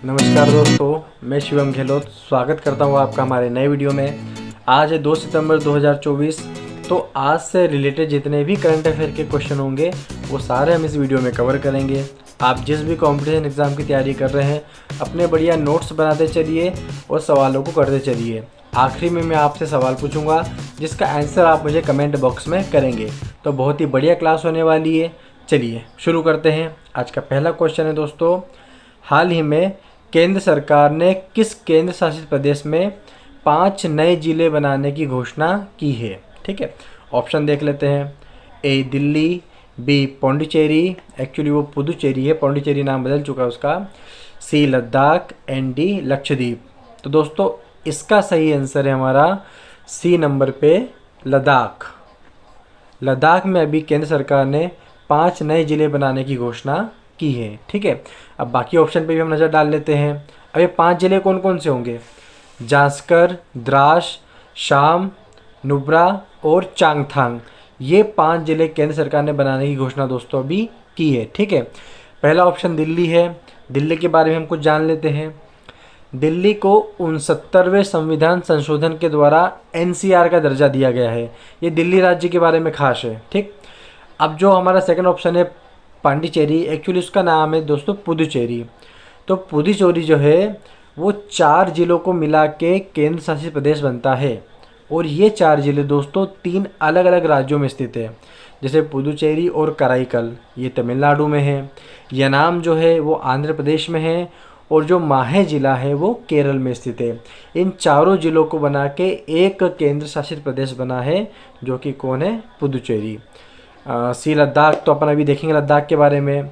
नमस्कार दोस्तों, मैं शिवम गहलोत स्वागत करता हूँ आपका हमारे नए वीडियो में। आज है 2 सितंबर 2024। तो आज से रिलेटेड जितने भी करंट अफेयर के क्वेश्चन होंगे वो सारे हम इस वीडियो में कवर करेंगे। आप जिस भी कॉम्पिटिशन एग्ज़ाम की तैयारी कर रहे हैं अपने बढ़िया नोट्स बनाते चलिए और सवालों को करते चलिए। आखिरी में मैं आपसे सवाल पूछूंगा जिसका आंसर आप मुझे कमेंट बॉक्स में करेंगे। तो बहुत ही बढ़िया क्लास होने वाली है। चलिए शुरू करते हैं। आज का पहला क्वेश्चन है दोस्तों, हाल ही में केंद्र सरकार ने किस केंद्र शासित प्रदेश में 5 नए जिले बनाने की घोषणा की है? ठीक है, ऑप्शन देख लेते हैं। ए दिल्ली, बी पौंडीचेरी, एक्चुअली वो पुदुचेरी है, पौंडीचेरी नाम बदल चुका है उसका, सी लद्दाख एंड डी लक्षद्वीप। तो दोस्तों इसका सही आंसर है हमारा सी नंबर पे लद्दाख। लद्दाख में अभी केंद्र सरकार ने 5 नए जिले बनाने की घोषणा की है। ठीक है, अब बाकी ऑप्शन पे भी हम नज़र डाल लेते हैं। अब ये 5 जिले कौन कौन से होंगे? जांस्कर, द्रास, शाम, नुब्रा और चांगथांग। ये 5 जिले केंद्र सरकार ने बनाने की घोषणा दोस्तों अभी की है। ठीक है, पहला ऑप्शन दिल्ली है। दिल्ली के बारे में हम कुछ जान लेते हैं। दिल्ली को 69वें संविधान संशोधन के द्वारा एनसीआर का दर्जा दिया गया है। ये दिल्ली राज्य के बारे में खास है। ठीक, अब जो हमारा सेकंड ऑप्शन है पांडिचेरी, एक्चुअली उसका नाम है दोस्तों पुदुचेरी। तो पुदुचेरी जो है वो 4 जिलों को मिला के केंद्र शासित प्रदेश बनता है और ये 4 जिले दोस्तों 3 अलग अलग राज्यों में स्थित है। जैसे पुदुचेरी और कराईकल ये तमिलनाडु में है, यनाम जो है वो आंध्र प्रदेश में है और जो माहे जिला है वो केरल में स्थित है। इन चारों जिलों को बना के एक केंद्र शासित प्रदेश बना है जो कि कौन है? पुदुचेरी। सी लद्दाख तो अपन अभी देखेंगे लद्दाख के बारे में।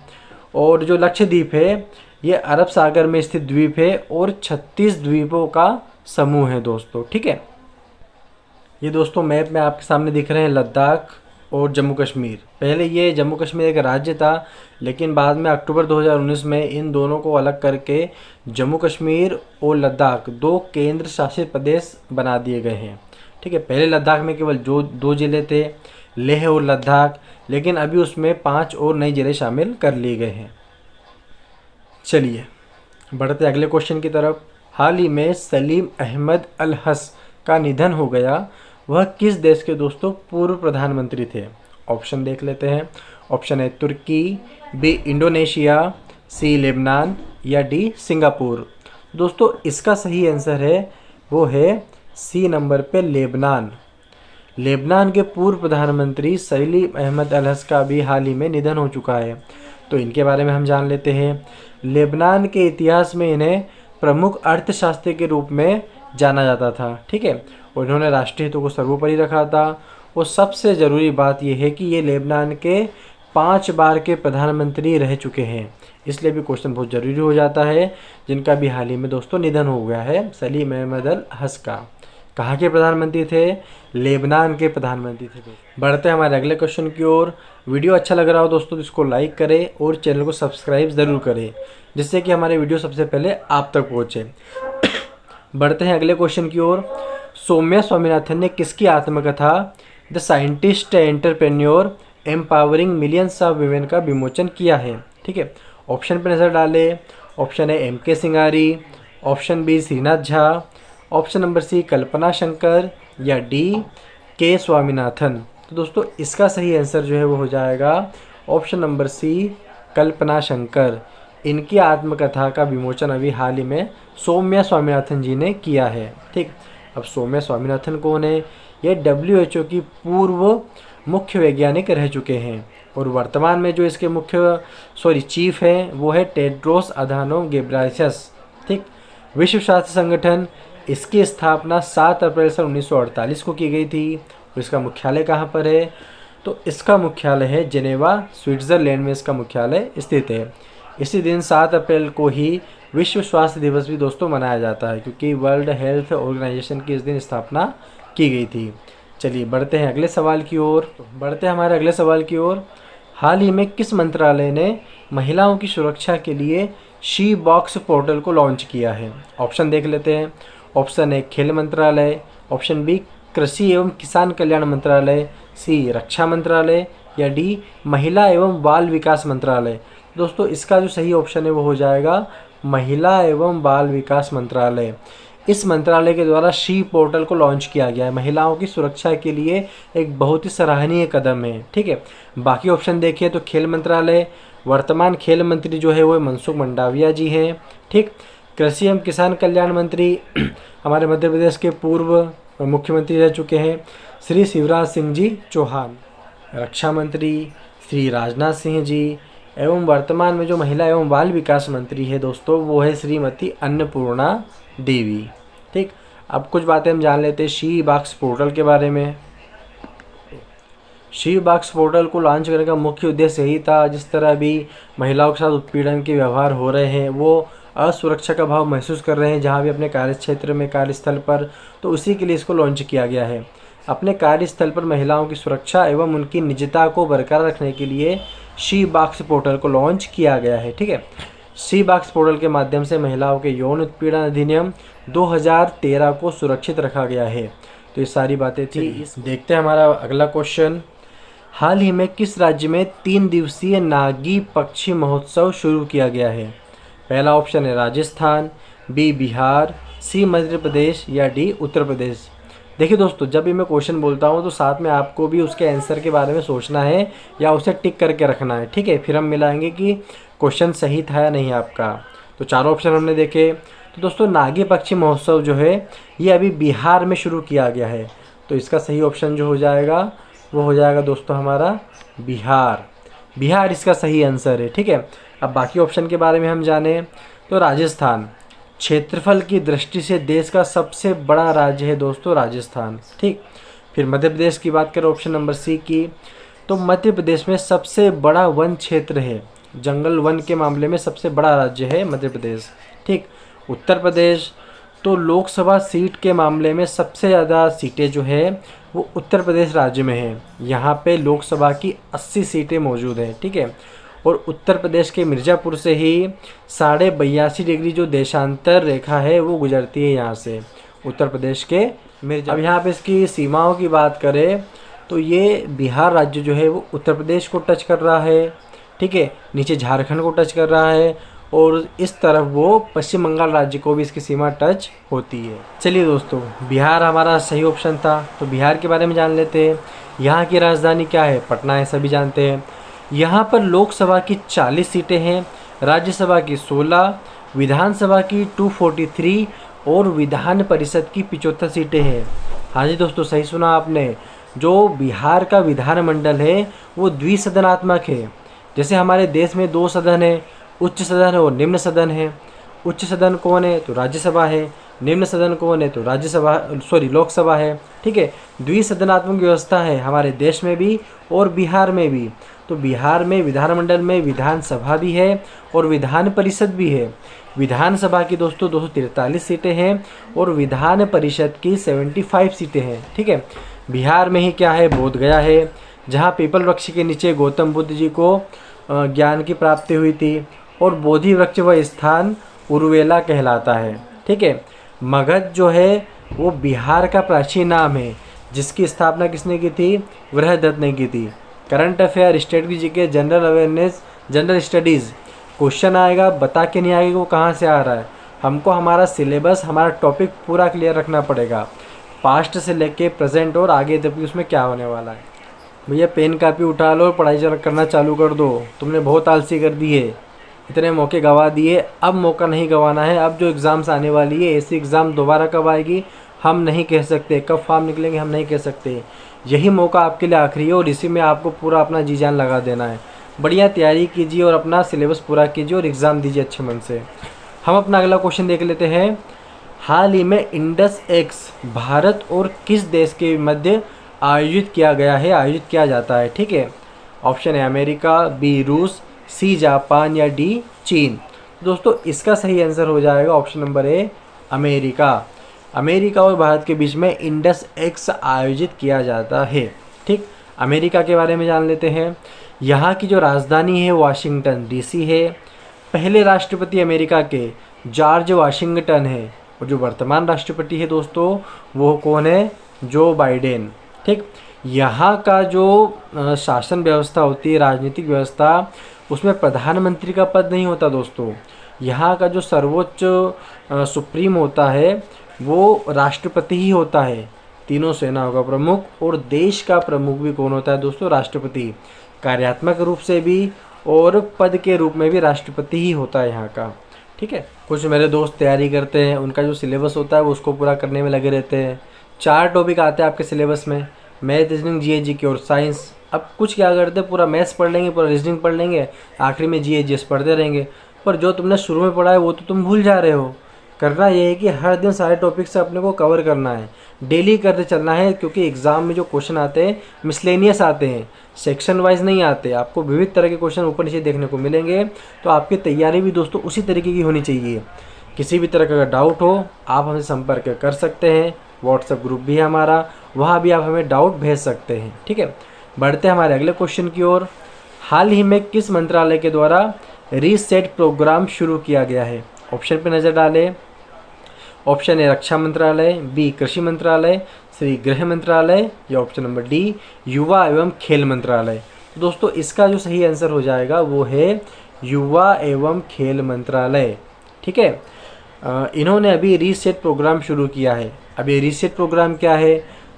और जो लक्षद्वीप है ये अरब सागर में स्थित द्वीप है और 36 द्वीपों का समूह है दोस्तों। ठीक है, ये दोस्तों मैप में आपके सामने दिख रहे हैं लद्दाख और जम्मू कश्मीर। पहले ये जम्मू कश्मीर एक राज्य था, लेकिन बाद में अक्टूबर 2019 में इन दोनों को अलग करके जम्मू कश्मीर और लद्दाख 2 केंद्र शासित प्रदेश बना दिए गए हैं। ठीक है, पहले लद्दाख में केवल जो 2 जिले थे, लेह और लद्दाख, लेकिन अभी उसमें 5 और नए जिले शामिल कर लिए गए हैं। चलिए बढ़ते अगले क्वेश्चन की तरफ। हाल ही में सलीम अहमद अल हस का निधन हो गया। वह किस देश के दोस्तों पूर्व प्रधानमंत्री थे? ऑप्शन देख लेते हैं। ऑप्शन है तुर्की, बी इंडोनेशिया, सी लेबनान या डी सिंगापुर। दोस्तों इसका सही आंसर है वो है सी नंबर पे लेबनान। लेबनान के पूर्व प्रधानमंत्री सलीम अहमद अल हस का भी हाल ही में निधन हो चुका है। तो इनके बारे में हम जान लेते हैं। लेबनान के इतिहास में इन्हें प्रमुख अर्थशास्त्री के रूप में जाना जाता था। ठीक है, और इन्होंने राष्ट्रीय हितों को सर्वोपरि रखा था। और सबसे ज़रूरी बात यह है कि ये लेबनान के 5 बार के प्रधानमंत्री रह चुके हैं, इसलिए भी क्वेश्चन बहुत ज़रूरी हो जाता है, जिनका भी हाल ही में दोस्तों निधन हो गया है सलीम अहमद अल हस का। कहाँ के प्रधानमंत्री थे? लेबनान के प्रधानमंत्री थे। बढ़ते हैं हमारे अगले क्वेश्चन की ओर। वीडियो अच्छा लग रहा हो दोस्तों तो इसको लाइक करें और चैनल को सब्सक्राइब ज़रूर करें, जिससे कि हमारे वीडियो सबसे पहले आप तक पहुँचे। बढ़ते हैं अगले क्वेश्चन की ओर। सौम्या स्वामीनाथन ने किसकी आत्मकथा the scientist entrepreneur empowering millions of women का विमोचन किया है? ठीक है, ऑप्शन पर नज़र डालें। ऑप्शन है M K. Singari, option B Shrinath Jha, option number C Kalpana Shankar या डी के स्वामीनाथन। तो दोस्तों इसका सही आंसर जो है वो हो जाएगा option number C Kalpana Shankar. इनकी आत्मकथा का विमोचन अभी हाल ही में सौम्या स्वामीनाथन जी ने किया है। ठीक, अब सौम्या स्वामीनाथन कौन है? ये WHO की पूर्व मुख्य वैज्ञानिक रह चुके हैं और वर्तमान में जो इसके चीफ हैं वो है टेड्रोस अधानोम घेब्रेयेसस। ठीक, विश्व स्वास्थ्य संगठन, इसकी स्थापना 7 अप्रैल सन 1948 को की गई थी। और इसका मुख्यालय कहाँ पर है? तो इसका मुख्यालय है जेनेवा, स्विट्ज़रलैंड में इसका मुख्यालय स्थित है। इसी दिन 7 अप्रैल को ही विश्व स्वास्थ्य दिवस भी दोस्तों मनाया जाता है, क्योंकि वर्ल्ड हेल्थ ऑर्गेनाइजेशन की इस दिन स्थापना की गई थी। चलिए बढ़ते हैं अगले सवाल की ओर। हमारे अगले सवाल की ओर। हाल ही में किस मंत्रालय ने महिलाओं की सुरक्षा के लिए शी बॉक्स पोर्टल को लॉन्च किया है? ऑप्शन देख लेते हैं। ऑप्शन ए खेल मंत्रालय, ऑप्शन बी कृषि एवं किसान कल्याण मंत्रालय, सी रक्षा मंत्रालय या डी महिला एवं बाल विकास मंत्रालय। दोस्तों इसका जो सही ऑप्शन है वो हो जाएगा महिला एवं बाल विकास मंत्रालय। इस मंत्रालय के द्वारा शी पोर्टल को लॉन्च किया गया है। महिलाओं की सुरक्षा के लिए एक बहुत ही सराहनीय कदम है। ठीक है, बाकी ऑप्शन देखिए तो खेल मंत्रालय, वर्तमान खेल मंत्री जो है वो मनसुख मंडाविया जी हैं। ठीक, कृषि एवं किसान कल्याण मंत्री हमारे मध्य प्रदेश के पूर्व मुख्यमंत्री रह चुके हैं श्री शिवराज सिंह जी चौहान। रक्षा मंत्री श्री राजनाथ सिंह जी, एवं वर्तमान में जो महिला एवं बाल विकास मंत्री है दोस्तों वो है श्रीमती अन्नपूर्णा देवी। ठीक, अब कुछ बातें हम जान लेते हैं शी बॉक्स पोर्टल के बारे में। शी बॉक्स पोर्टल को लॉन्च करने का मुख्य उद्देश्य यही था, जिस तरह अभी महिलाओं के साथ उत्पीड़न के व्यवहार हो रहे हैं, वो असुरक्षा का भाव महसूस कर रहे हैं जहाँ भी अपने कार्यक्षेत्र में, कार्यस्थल पर, तो उसी के लिए इसको लॉन्च किया गया है। अपने कार्यस्थल पर महिलाओं की सुरक्षा एवं उनकी निजता को बरकरार रखने के लिए शी बॉक्स पोर्टल को लॉन्च किया गया है। ठीक है, शी बॉक्स पोर्टल के माध्यम से महिलाओं के यौन उत्पीड़न अधिनियम 2013 को सुरक्षित रखा गया है। तो ये सारी बातें थी। देखते हैं हमारा अगला क्वेश्चन। हाल ही में किस राज्य में 3 दिवसीय नागी पक्षी महोत्सव शुरू किया गया है? पहला ऑप्शन है राजस्थान, बी बिहार, सी मध्य प्रदेश या डी उत्तर प्रदेश। देखिए दोस्तों, जब भी मैं क्वेश्चन बोलता हूँ तो साथ में आपको भी उसके आंसर के बारे में सोचना है या उसे टिक करके रखना है। ठीक है, फिर हम मिलाएंगे कि क्वेश्चन सही था या नहीं आपका। तो चारों ऑप्शन हमने देखे। तो दोस्तों, नागी पक्षी महोत्सव जो है ये अभी बिहार में शुरू किया गया है। तो इसका सही ऑप्शन जो हो जाएगा वो हो जाएगा दोस्तों हमारा बिहार। बिहार इसका सही आंसर है। ठीक है, अब बाकी ऑप्शन के बारे में हम जाने तो राजस्थान, क्षेत्रफल की दृष्टि से देश का सबसे बड़ा राज्य है दोस्तों राजस्थान। ठीक, फिर मध्य प्रदेश की बात करें ऑप्शन नंबर सी की, तो मध्य प्रदेश में सबसे बड़ा वन क्षेत्र है, जंगल वन के मामले में सबसे बड़ा राज्य है मध्य प्रदेश। ठीक, उत्तर प्रदेश, तो लोकसभा सीट के मामले में सबसे ज़्यादा सीटें जो है वो उत्तर प्रदेश राज्य में है। यहाँ पे लोकसभा की 80 सीटें मौजूद हैं। ठीक है, और उत्तर प्रदेश के मिर्ज़ापुर से ही 82.5 डिग्री जो देशांतर रेखा है वो गुजरती है यहाँ से, उत्तर प्रदेश के मिर्ज़ापुर। अब यहाँ पे इसकी सीमाओं की बात करें तो ये बिहार राज्य जो है वो उत्तर प्रदेश को टच कर रहा है। ठीक है, नीचे झारखंड को टच कर रहा है और इस तरफ वो पश्चिम बंगाल राज्य को भी इसकी सीमा टच होती है। चलिए दोस्तों, बिहार हमारा सही ऑप्शन था। तो बिहार के बारे में जान लेते हैं। यहाँ की राजधानी क्या है? पटना है, सभी जानते हैं। यहाँ पर लोकसभा की 40 सीटें हैं, राज्यसभा की 16, विधानसभा की 243 और विधान परिषद की 75 सीटें हैं। हाँ जी दोस्तों, सही सुना आपने। जो बिहार का विधानमंडल है वो द्विसदनात्मक है। जैसे हमारे देश में 2 सदन है, उच्च सदन है और निम्न सदन है। उच्च सदन कौन है? तो राज्यसभा है। निम्न सदन कौन है? तो लोकसभा है। ठीक है, द्विसदनात्मक व्यवस्था है हमारे देश में भी और बिहार में भी। तो बिहार में विधानमंडल में विधानसभा भी है और विधान परिषद भी है। विधानसभा की दोस्तों 243 सीटें हैं और विधान परिषद की 75 सीटें हैं। ठीक है, बिहार में ही क्या है? बोध गया है, जहाँ पीपल वृक्ष के नीचे गौतम बुद्ध जी को ज्ञान की प्राप्ति हुई थी, और बोधि वृक्ष व स्थान उर्वेला कहलाता है। ठीक है, मगध जो है वो बिहार का प्राचीन नाम है, जिसकी स्थापना किसने की थी? बृहदत्त ने की थी। करंट अफेयर, स्टेट की GK, general awareness, general studies, question आएगा, बता के नहीं आएगा वो कहाँ से आ रहा है। हमको हमारा सिलेबस, हमारा टॉपिक पूरा क्लियर रखना पड़ेगा, पास्ट से लेके प्रेजेंट और आगे तक भी उसमें क्या होने वाला है। भैया पेन कापी उठा लो और पढ़ाई करना चालू कर दो। तुमने बहुत आलसी कर दी है, इतने मौके गंवा दिए, अब मौका नहीं गंवाना है। अब जो एग्ज़ाम्स आने वाली है, ऐसी एग्ज़ाम दोबारा कब आएगी हम नहीं कह सकते, कब फॉर्म निकलेंगे हम नहीं कह सकते। यही मौका आपके लिए आखिरी है और इसी में आपको पूरा अपना जी जान लगा देना है। बढ़िया तैयारी कीजिए और अपना सिलेबस पूरा कीजिए और एग्ज़ाम दीजिए अच्छे मन से। हम अपना अगला क्वेश्चन देख लेते हैं। हाल ही में इंडस एक्स भारत और किस देश के मध्य आयोजित किया जाता है? ठीक है, ऑप्शन है अमेरिका, बी रूस, सी जापान या डी चीन। दोस्तों इसका सही आंसर हो जाएगा option number A America. America और भारत के बीच में इंडस एक्स आयोजित किया जाता है। ठीक, अमेरिका के बारे में जान लेते हैं। यहाँ की जो राजधानी है वाशिंगटन डीसी है। पहले राष्ट्रपति अमेरिका के जॉर्ज वाशिंगटन है और जो वर्तमान राष्ट्रपति है दोस्तों वो कौन है? Joe Biden. ठीक, यहाँ का जो शासन व्यवस्था होती है, राजनीतिक व्यवस्था, उसमें प्रधानमंत्री का पद नहीं होता दोस्तों। यहाँ का जो सर्वोच्च सुप्रीम होता है वो राष्ट्रपति ही होता है, तीनों सेनाओं का प्रमुख। और देश का प्रमुख भी कौन होता है दोस्तों? राष्ट्रपति। कार्यात्मक रूप से भी और पद के रूप में भी राष्ट्रपति ही होता है यहाँ का। ठीक है, कुछ मेरे दोस्त तैयारी करते हैं, उनका जो सिलेबस होता है वो उसको पूरा करने में लगे रहते हैं। 4 टॉपिक आते हैं आपके सिलेबस में, मैथ, रीजनिंग, जीके और साइंस। अब कुछ क्या करते हैं, पूरा मैथ्स पढ़ लेंगे, पूरा रीजनिंग पढ़ लेंगे, आखिरी में जीएस पढ़ते रहेंगे, पर जो तुमने शुरू में पढ़ा है वो तो तुम भूल जा रहे हो। करना ये है कि हर दिन सारे टॉपिक से अपने को कवर करना है, डेली करते चलना है, क्योंकि एग्ज़ाम में जो क्वेश्चन आते हैं मिसलेनियस आते हैं, सेक्शन वाइज नहीं आते। आपको विविध तरह के क्वेश्चन ऊपर नीचे देखने को मिलेंगे, तो आपकी तैयारी भी दोस्तों उसी तरीके की होनी चाहिए। किसी भी तरह का डाउट हो आप हमसे संपर्क कर सकते हैं, व्हाट्सएप ग्रुप भी है हमारा, वहाँ भी आप हमें डाउट भेज सकते हैं। ठीक है, बढ़ते हैं हमारे अगले क्वेश्चन की ओर। हाल ही में किस मंत्रालय के द्वारा रीसेट प्रोग्राम शुरू किया गया है? ऑप्शन पे नज़र डालें। ऑप्शन ए रक्षा मंत्रालय, बी कृषि मंत्रालय, सी गृह मंत्रालय, या ऑप्शन नंबर डी युवा एवं खेल मंत्रालय। तो दोस्तों इसका जो सही आंसर हो जाएगा वो है युवा एवं खेल मंत्रालय। ठीक है, इन्होंने अभी रीसेट प्रोग्राम शुरू किया है। अब ये रीसेट प्रोग्राम क्या है?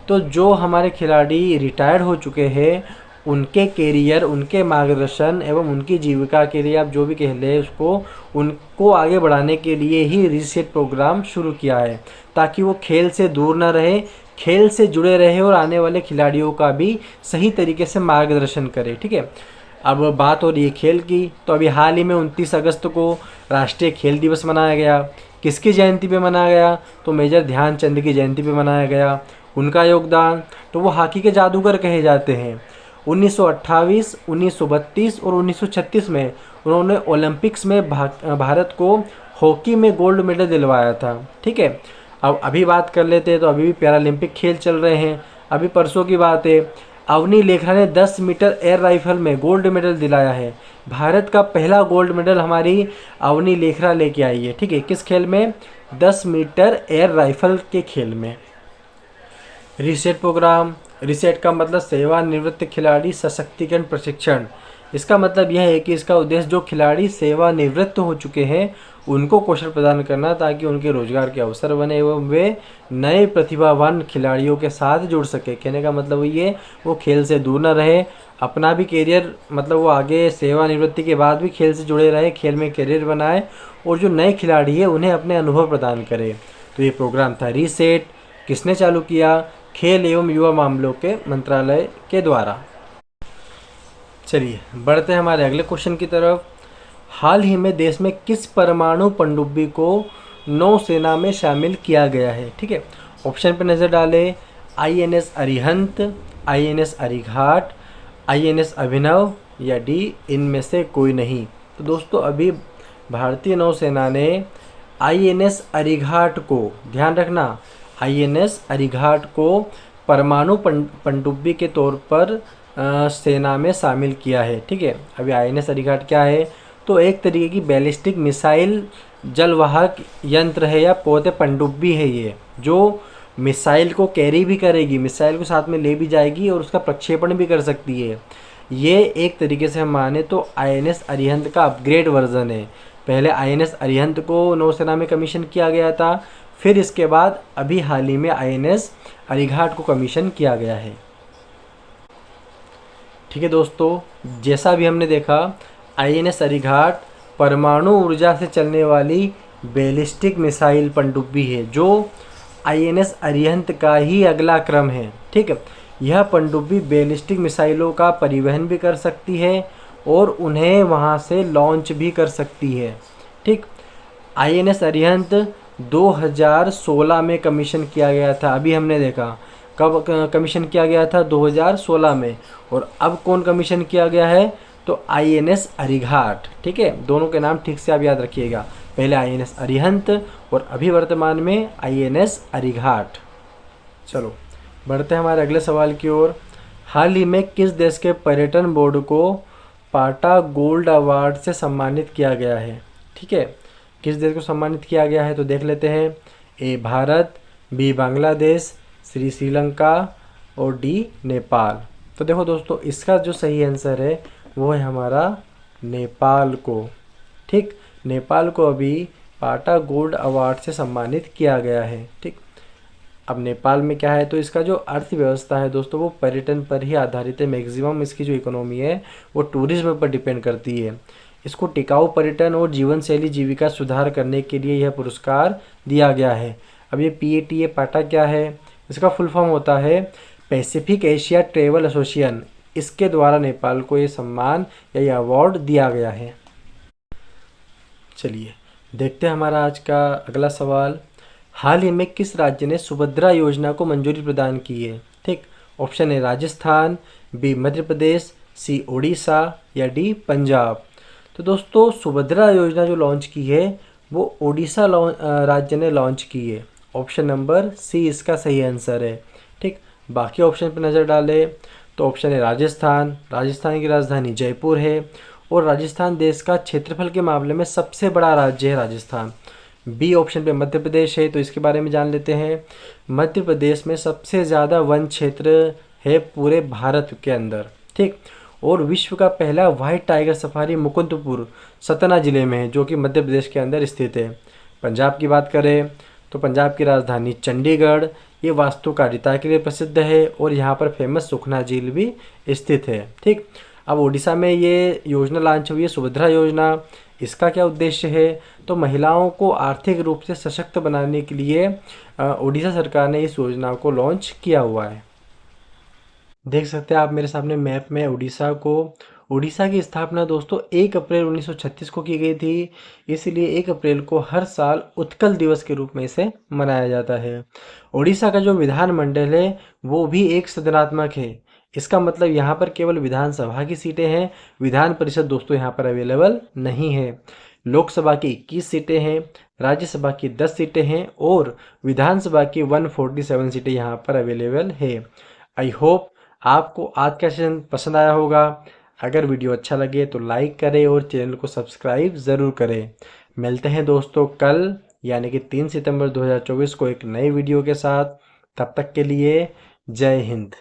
तो जो हमारे खिलाड़ी रिटायर्ड हो चुके हैं उनके कैरियर, उनके मार्गदर्शन एवं उनकी जीविका के लिए, आप जो भी कह लें उसको, उनको आगे बढ़ाने के लिए ही रीसेट प्रोग्राम शुरू किया है, ताकि वो खेल से दूर ना रहे, खेल से जुड़े रहे और आने वाले खिलाड़ियों का भी सही तरीके से मार्गदर्शन करे। ठीक है, अब बात हो रही है खेल की, तो अभी हाल ही में 29 अगस्त को राष्ट्रीय खेल दिवस मनाया गया। किसकी जयंती पे मनाया गया? तो मेजर ध्यानचंद की जयंती पे मनाया गया। उनका योगदान, तो वो हॉकी के जादूगर कहे जाते हैं। 1928, 1932 और 1936 में उन्होंने ओलंपिक्स में भारत को हॉकी में गोल्ड मेडल दिलवाया था। ठीक है, अब अभी बात कर लेते हैं, तो अभी भी पैरालंपिक खेल चल रहे हैं। अभी परसों की बात है, अवनी लेखरा ने 10 मीटर एयर राइफल में गोल्ड मेडल दिलाया है। भारत का पहला गोल्ड मेडल हमारी अवनी लेखरा लेके आई है। ठीक है, किस खेल में? 10 मीटर एयर राइफल के खेल में। रीसेट प्रोग्राम, रीसेट का मतलब सेवानिवृत्त खिलाड़ी सशक्तिकरण प्रशिक्षण। इसका मतलब यह है कि इसका उद्देश्य जो खिलाड़ी सेवानिवृत्त हो चुके हैं उनको कौशल प्रदान करना, ताकि उनके रोजगार के अवसर बने एवं वे नए प्रतिभावान खिलाड़ियों के साथ जुड़ सके। कहने का मतलब ये वो खेल से दूर न रहे, अपना भी करियर, मतलब वो आगे सेवानिवृत्ति के बाद भी खेल से जुड़े रहे, खेल में करियर बनाए, और जो नए खिलाड़ी है उन्हें अपने अनुभव प्रदान करे। तो ये प्रोग्राम था रीसेट। किसने चालू किया? खेल एवं युवा मामलों के मंत्रालय के द्वारा। चलिए बढ़ते हैं हमारे अगले क्वेश्चन की तरफ। हाल ही में देश में किस परमाणु पनडुब्बी को नौसेना में शामिल किया गया है? ठीक है, ऑप्शन पे नज़र डालें। INS Arihant, INS Arighat, INS अभिनव, या डी इनमें से कोई नहीं। तो दोस्तों अभी भारतीय नौसेना ने INS अरिघाट को, ध्यान रखना, INS अरिघाट को परमाणु पनडुब्बी के तौर पर सेना में शामिल किया है। ठीक है, अभी INS अरिघाट क्या है? तो एक तरीके की बैलिस्टिक मिसाइल जलवाहक यंत्र है, या पोते पनडुब्बी है ये, जो मिसाइल को कैरी भी करेगी, मिसाइल को साथ में ले भी जाएगी और उसका प्रक्षेपण भी कर सकती है। ये एक तरीके से हम माने तो INS अरिहंत का अपग्रेड वर्जन है। पहले INS अरिहंत को नौसेना में कमीशन किया गया था, फिर इसके बाद अभी हाल ही में INS अरिघाट को कमीशन किया गया है। ठीक है दोस्तों, जैसा भी हमने देखा, INS अरिघाट परमाणु ऊर्जा से चलने वाली बैलिस्टिक मिसाइल पनडुब्बी है, जो INS अरिहंत का ही अगला क्रम है। ठीक है, यह पनडुब्बी बैलिस्टिक मिसाइलों का परिवहन भी कर सकती है और उन्हें वहां से लॉन्च भी कर सकती है। ठीक, INS अरिहंत 2016 में कमीशन किया गया था। अभी हमने देखा कब कमीशन किया गया था? 2016 में। और अब कौन कमीशन किया गया है? तो INS अरिघाट। ठीक है, दोनों के नाम ठीक से आप याद रखिएगा, पहले INS अरिहंत और अभी वर्तमान में INS अरिघाट। चलो बढ़ते हैं हमारे अगले सवाल की ओर। हाल ही में किस देश के पर्यटन बोर्ड को पाटा गोल्ड अवार्ड से सम्मानित किया गया है? ठीक है, किस देश को सम्मानित किया गया है? तो देख लेते हैं। ए भारत, बी बांग्लादेश, सी श्रीलंका और डी नेपाल। तो देखो दोस्तों इसका जो सही आंसर है वो है हमारा नेपाल को। ठीक, नेपाल को अभी पाटा गोल्ड अवार्ड से सम्मानित किया गया है। ठीक, अब नेपाल में क्या है, तो इसका जो अर्थव्यवस्था है दोस्तों वो पर्यटन पर ही आधारित है। मैक्सिमम इसकी जो इकोनॉमी है वो टूरिज्म पर डिपेंड करती है। इसको टिकाऊ पर्यटन और जीवन शैली जीविका सुधार करने के लिए यह पुरस्कार दिया गया है। अब ये PATA पाटा क्या है, इसका फुल फॉर्म होता है पैसिफिक एशिया ट्रेवल एसोसिएशन। इसके द्वारा नेपाल को ये सम्मान या ये अवार्ड दिया गया है। चलिए देखते हैं हमारा आज का अगला सवाल। हाल ही में किस राज्य ने सुभद्रा योजना को मंजूरी प्रदान की है? ठीक, ऑप्शन है राजस्थान, बी मध्य प्रदेश, सी ओडिशा या डी पंजाब। तो दोस्तों सुभद्रा योजना जो लॉन्च की है वो ओडिशा राज्य ने लॉन्च की है। ऑप्शन नंबर सी इसका सही आंसर है। ठीक, बाकी ऑप्शन पर नज़र डालें तो ऑप्शन है राजस्थान। राजस्थान की राजधानी जयपुर है और राजस्थान देश का क्षेत्रफल के मामले में सबसे बड़ा राज्य है राजस्थान। बी ऑप्शन पे मध्य प्रदेश है, तो इसके बारे में जान लेते हैं। मध्य प्रदेश में सबसे ज़्यादा वन क्षेत्र है पूरे भारत के अंदर। ठीक, और विश्व का पहला white tiger safari Mukundpur Satna जिले में है, जो कि मध्य प्रदेश के अंदर स्थित है। पंजाब की बात करें तो पंजाब की राजधानी चंडीगढ़, ये वास्तुकारिता के लिए प्रसिद्ध है और यहाँ पर फेमस सुखना झील भी स्थित है। ठीक, अब ओडिशा में ये योजना लॉन्च हुई है सुभद्रा योजना। इसका क्या उद्देश्य है, तो महिलाओं को आर्थिक रूप से सशक्त बनाने के लिए ओडिशा सरकार ने इस योजना को लॉन्च किया हुआ है। देख सकते हैं आप मेरे सामने मैप में उड़ीसा को। उड़ीसा की स्थापना दोस्तों 1 अप्रैल 1936 को की गई थी, इसलिए 1 अप्रैल को हर साल उत्कल दिवस के रूप में इसे मनाया जाता है। उड़ीसा का जो विधानमंडल है वो भी एक सदनात्मक है। इसका मतलब यहाँ पर केवल विधानसभा की सीटें हैं, विधान परिषद दोस्तों यहाँ पर अवेलेबल नहीं है। लोकसभा की 21 सीटें हैं, राज्यसभा की 10 सीटें हैं और विधानसभा की 147 सीटें यहाँ पर अवेलेबल है। आई होप आपको आज का सेशन पसंद आया होगा। अगर वीडियो अच्छा लगे तो लाइक करें और चैनल को सब्सक्राइब ज़रूर करें। मिलते हैं दोस्तों कल यानी कि 3 सितंबर 2024 को एक नई वीडियो के साथ। तब तक के लिए जय हिंद।